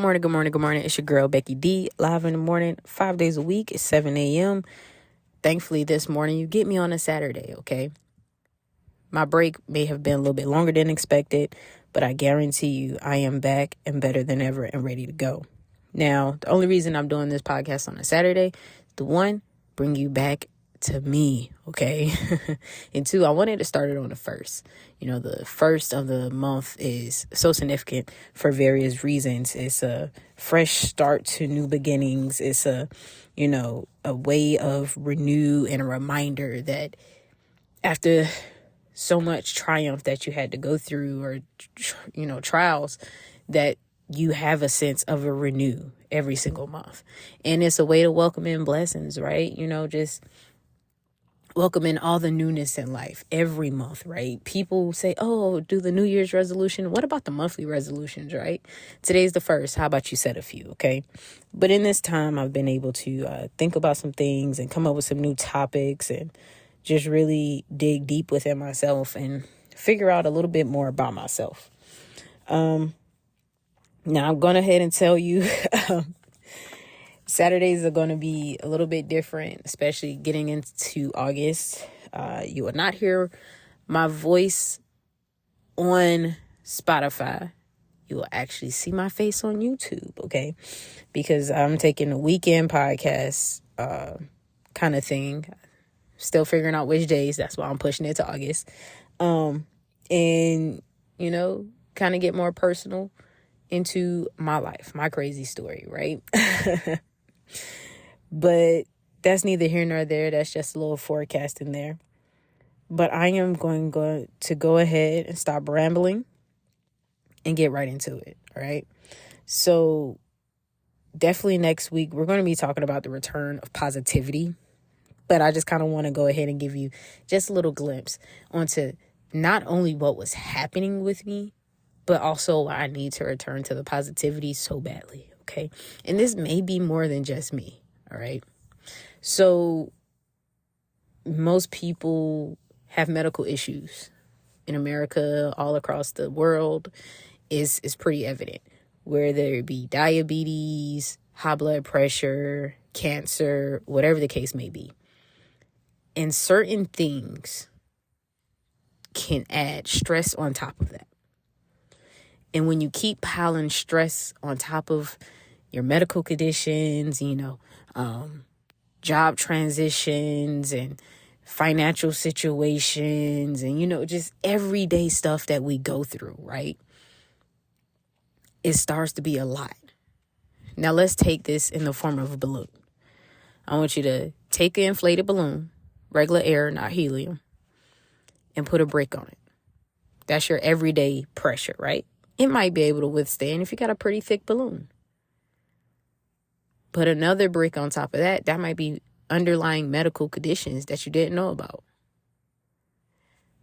morning, good morning, good morning. It's your girl, Becky D, live in the morning, 5 days a week. It's 7 a.m. Thankfully, this morning, you get me on a Saturday, okay? My break may have been a little bit longer than expected, but I guarantee you I am back and better than ever and ready to go. Now, the only reason I'm doing this podcast on a Saturday is to, one, bring you back to me, okay? And two, I wanted to start it on the first. The first of the month is so significant for various reasons. It's a fresh start to new beginnings. It's a way of renew and a reminder that after so much triumph that you had to go through or, trials, that you have a sense of a renew every single month. And it's a way to welcome in blessings, right? Just welcome in all the newness in life every month, right? People say, oh, do the New Year's resolution. What about the monthly resolutions, right? Today's the first. How about you set a few, okay? But in this time, I've been able to think about some things and come up with some new topics and just really dig deep within myself and figure out a little bit more about myself. Now, I'm going ahead and tell you Saturdays are going to be a little bit different, especially getting into August. You will not hear my voice on Spotify. You will actually see my face on YouTube, okay? Because I'm taking a weekend podcast kind of thing. Still figuring out which days. That's why I'm pushing it to August. And, kind of get more personal into my life, my crazy story, right? But that's neither here nor there. That's just a little forecasting there. But I am going to go ahead and stop rambling and get right into it, all right? So definitely next week, we're going to be talking about the return of positivity. But I just kind of want to go ahead and give you just a little glimpse onto not only what was happening with me, but also why I need to return to the positivity so badly, okay? And this may be more than just me. All right. So most people have medical issues in America, all across the world is pretty evident, whether it be diabetes, high blood pressure, cancer, whatever the case may be. And certain things can add stress on top of that. And when you keep piling stress on top of your medical conditions, job transitions and financial situations and, just everyday stuff that we go through, right? It starts to be a lot. Now, let's take this in the form of a balloon. I want you to take an inflated balloon, regular air, not helium, and put a brick on it. That's your everyday pressure, right? It might be able to withstand if you got a pretty thick balloon. Put another brick on top of that. That might be underlying medical conditions that you didn't know about.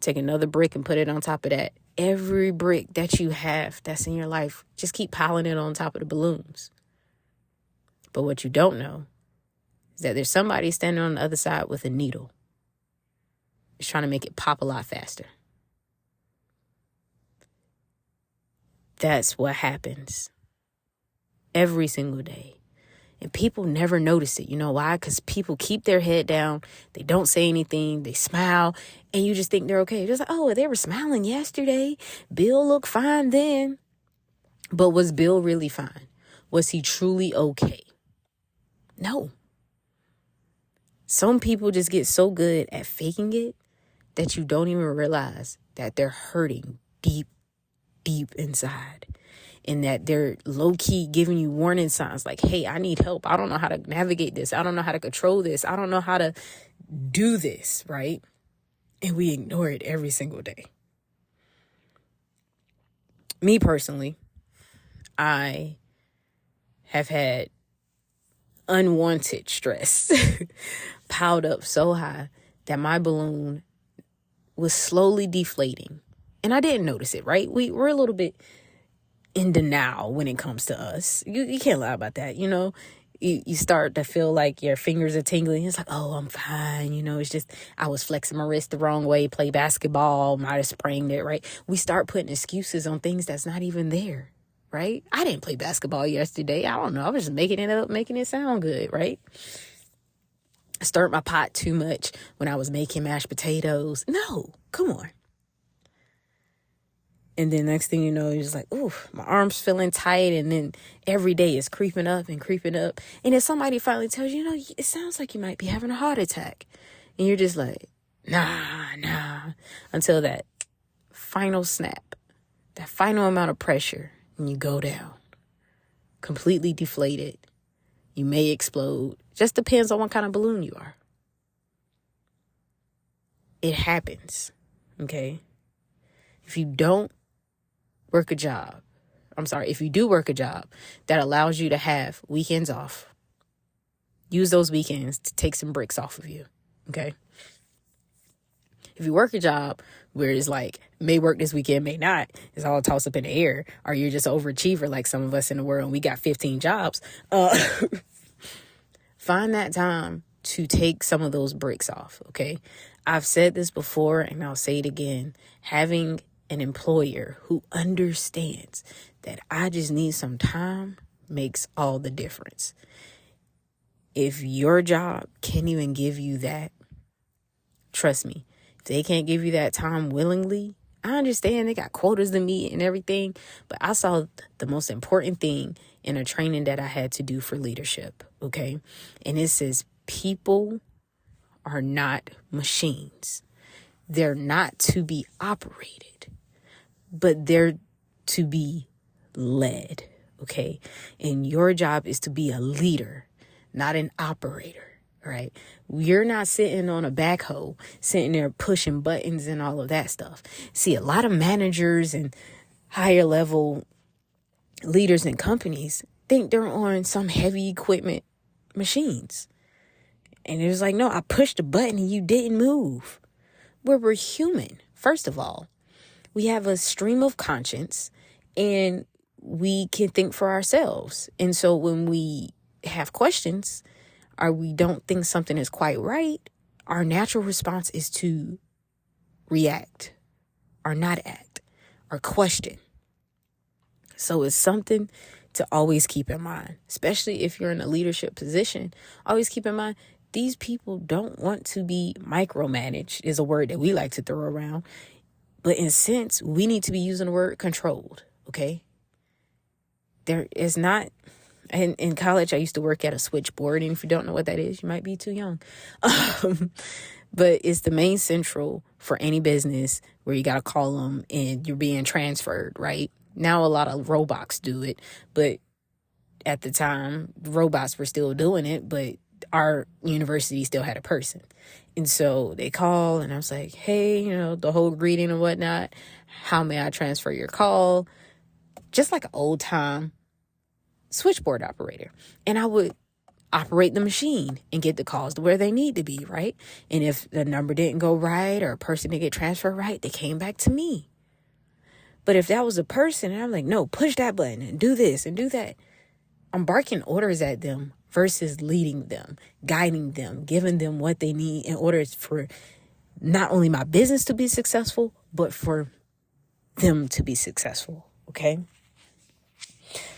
Take another brick and put it on top of that. Every brick that you have that's in your life, just keep piling it on top of the balloons. But what you don't know is that there's somebody standing on the other side with a needle. It's trying to make it pop a lot faster. That's what happens every single day. And people never notice it. You know why? Because people keep their head down. They don't say anything. They smile. And you just think they're okay. You're just like, oh, they were smiling yesterday. Bill looked fine then. But was Bill really fine? Was he truly okay? No. Some people just get so good at faking it that you don't even realize that they're hurting deep, deep inside. And that they're low-key giving you warning signs like, hey, I need help. I don't know how to navigate this. I don't know how to control this. I don't know how to do this, right? And we ignore it every single day. Me personally, I have had unwanted stress piled up so high that my balloon was slowly deflating. And I didn't notice it, right? We're a little bit in denial when it comes to us. You can't lie about that, You start to feel like your fingers are tingling. It's like, oh, I'm fine. It's just I was flexing my wrist the wrong way, play basketball, might have sprained it, right? We start putting excuses on things that's not even there. right? I didn't play basketball yesterday. I don't know. I was just making it up, making it sound good, right? I stirred my pot too much when I was making mashed potatoes. No, come on. And then next thing you know, you're just like, ooh, my arm's feeling tight. And then every day is creeping up and creeping up. And then somebody finally tells you, it sounds like you might be having a heart attack. And you're just like, nah. Until that final snap, that final amount of pressure, and you go down. Completely deflated. You may explode. Just depends on what kind of balloon you are. It happens. Okay? If you do work a job that allows you to have weekends off, use those weekends to take some bricks off of you. Okay? If you work a job where it's like, may work this weekend, may not, it's all tossed up in the air, or you're just an overachiever like some of us in the world and we got 15 jobs, find that time to take some of those bricks off, okay? I've said this before and I'll say it again. Having an employer who understands that I just need some time makes all the difference. If your job can't even give you that, trust me, if they can't give you that time willingly, I understand they got quotas to meet and everything, but I saw the most important thing in a training that I had to do for leadership, okay? And it says people are not machines. They're not to be operated, but they're to be led, okay? And your job is to be a leader, not an operator. Right? You're not sitting on a backhoe, sitting there pushing buttons and all of that stuff. See, a lot of managers and higher level leaders in companies think they're on some heavy equipment machines. And it was like, no, I pushed a button and you didn't move. We're human. First of all, we have a stream of conscience and we can think for ourselves. And so when we have questions, or we don't think something is quite right, our natural response is to react or not act or question. So it's something to always keep in mind, especially if you're in a leadership position. Always keep in mind, these people don't want to be micromanaged, is a word that we like to throw around. But in a sense, we need to be using the word controlled, okay? There is not... In college, I used to work at a switchboard. And if you don't know what that is, you might be too young. But it's the main central for any business where you got to call them and you're being transferred, right? Now a lot of robots do it. But at the time, robots were still doing it. But our university still had a person. And so they call and I was like, hey, the whole greeting and whatnot. How may I transfer your call? Just like an old time switchboard operator. And I would operate the machine and get the calls to where they need to be, right? And if the number didn't go right or a person didn't get transferred right, they came back to me. But if that was a person and I'm like, no, push that button and do this and do that, I'm barking orders at them versus leading them, guiding them, giving them what they need in order for not only my business to be successful, but for them to be successful, okay?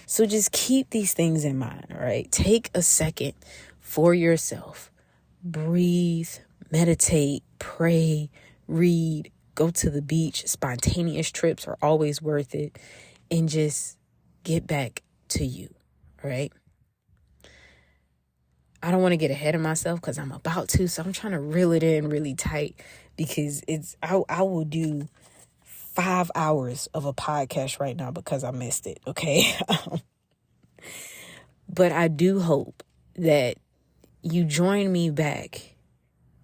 So just keep these things in mind, all right? Take a second for yourself. Breathe, meditate, pray, read, go to the beach. Spontaneous trips are always worth it. And just get back to you, all right? I don't want to get ahead of myself because I'm about to. So I'm trying to reel it in really tight because I will do 5 hours of a podcast right now because I missed it, okay? But I do hope that you join me back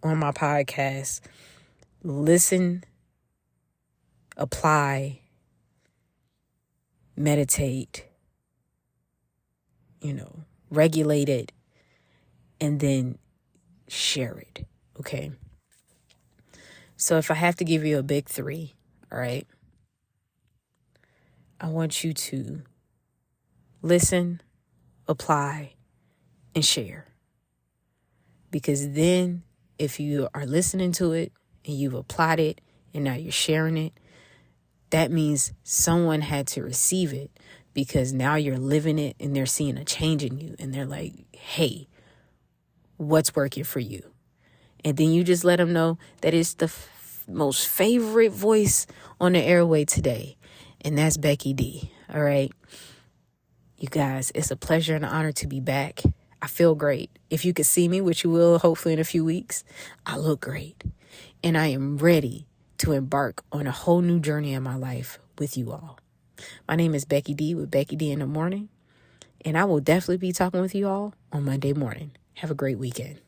on my podcast. Listen, apply, meditate, regulate it, and then share it, okay? So if I have to give you a big 3, all right, I want you to listen, apply, and share. Because then if you are listening to it and you've applied it and now you're sharing it, that means someone had to receive it because now you're living it and they're seeing a change in you. And they're like, hey, what's working for you? And then you just let them know that it's the most favorite voice on the airway today. And that's Becky D. All right. You guys, it's a pleasure and an honor to be back. I feel great. If you could see me, which you will hopefully in a few weeks, I look great. And I am ready to embark on a whole new journey in my life with you all. My name is Becky D with Becky D in the Morning. And I will definitely be talking with you all on Monday morning. Have a great weekend.